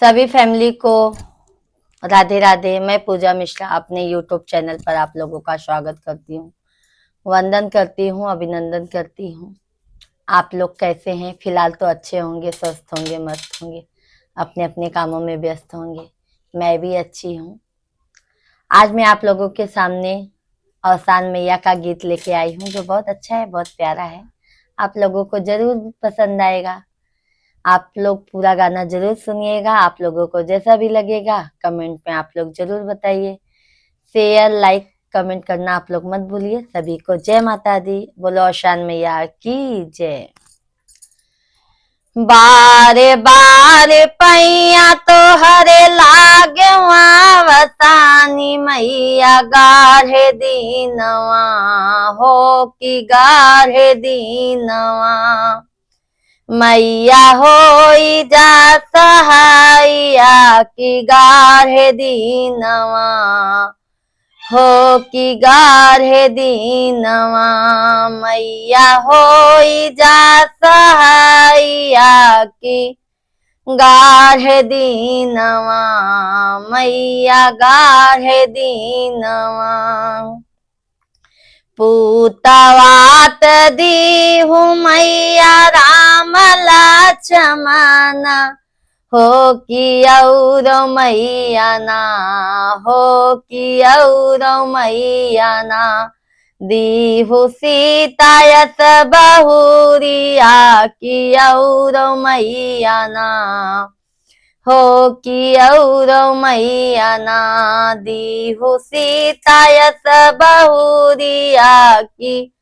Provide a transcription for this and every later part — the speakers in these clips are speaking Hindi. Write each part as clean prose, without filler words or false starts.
सभी फैमिली को राधे राधे। मैं पूजा मिश्रा अपने यूट्यूब चैनल पर आप लोगों का स्वागत करती हूँ, वंदन करती हूँ, अभिनंदन करती हूँ। आप लोग कैसे हैं? फिलहाल तो अच्छे होंगे, स्वस्थ होंगे, मस्त होंगे, अपने अपने कामों में व्यस्त होंगे। मैं भी अच्छी हूँ। आज मैं आप लोगों के सामने अवसान मैया का गीत लेके आई हूँ, जो बहुत अच्छा है, बहुत प्यारा है। आप लोगों को जरूर पसंद आएगा। आप लोग पूरा गाना जरूर सुनिएगा। आप लोगों को जैसा भी लगेगा कमेंट में आप लोग जरूर बताइए। शेयर, लाइक, कमेंट करना आप लोग मत भूलिए। सभी को जय माता दी। बोलो अवसान मैया की जय। बारे बारे पैया तो हरे लागे वसानी मैया गाढ़े दीनवा हो कि गाढ़े दीनवा। मैया होई जा सहाइया की गाढ़े दीनवा हो कि गाढ़े दीनवा। मैया होई जा सहाइया की गाढ़े दीनवा। मैया गाढ़े दीनवा। पूतवात दीहु मैया राम लक्ष्मण हो कि और मैया ना हो कि और मैया ना। दीहु सीता यस बहुरिया कि और मैया ना हो कि और मैया ना। दीहु सीता यस बहुरिया की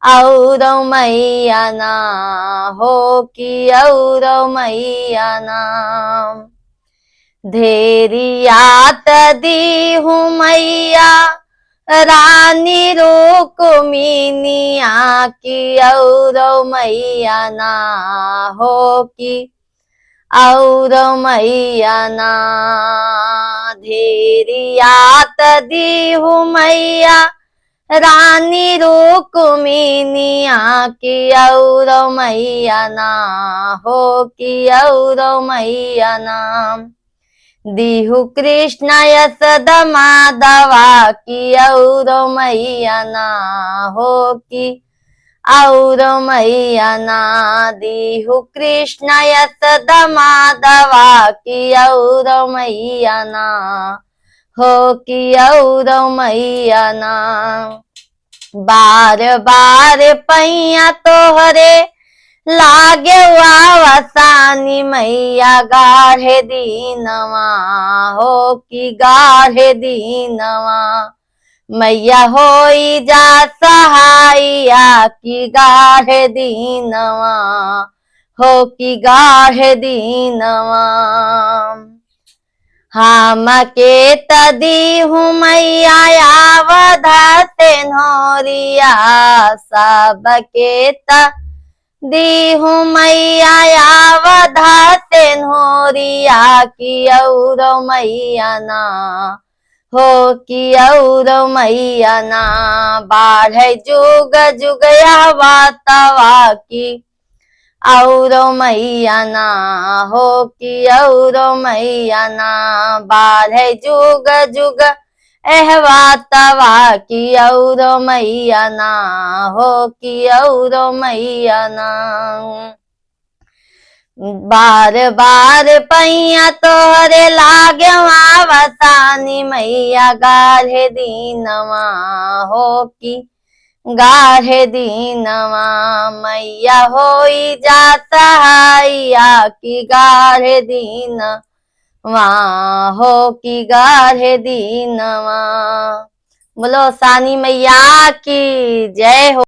और मैया ना हो कि और मैया ना। धेरियात दीहु मैया रानी रुक्मिनिया की और मैया ना हो कि और मैया ना। धेरियात दीहु मैया रानी रुक्मिनिया की और मैया ना हो कि और मैया ना। दीहु कृष्ण यशोद माधवा की और मैया ना हो कि और मैया ना। दीहु कृष्ण यशोद माधवा की और मैया ना हो कि और मैया ना। बार बार पैया तोहरे लागे वसानी मैया गाढ़े दीनवा हो कि गाढ़े दीनवा। मैया होई जा सहाइया की गाढ़े दीनवा हो कि गाढ़े दीनवा। हम के तदीहु मैया आवध से नोरिया सब के दीहु मैया आवध से नोरिया की और मैया ना हो कि और मैया ना। बाढ़ जुग जुग यह बातवा की और मैया ना हो कि और मैया ना। बाढ़ जुग जुग एहवातवा की और मैया ना हो कि और मैया ना। बार बार पैया तोहरे लागे वसानी मैया गाढ़े दीनवा हो कि गाढ़े दीनवा। मैया होई जा सहाइया की गाढ़े दीनवा हो कि गाढ़े दीनवा। बोलो सानी मैया की जय हो।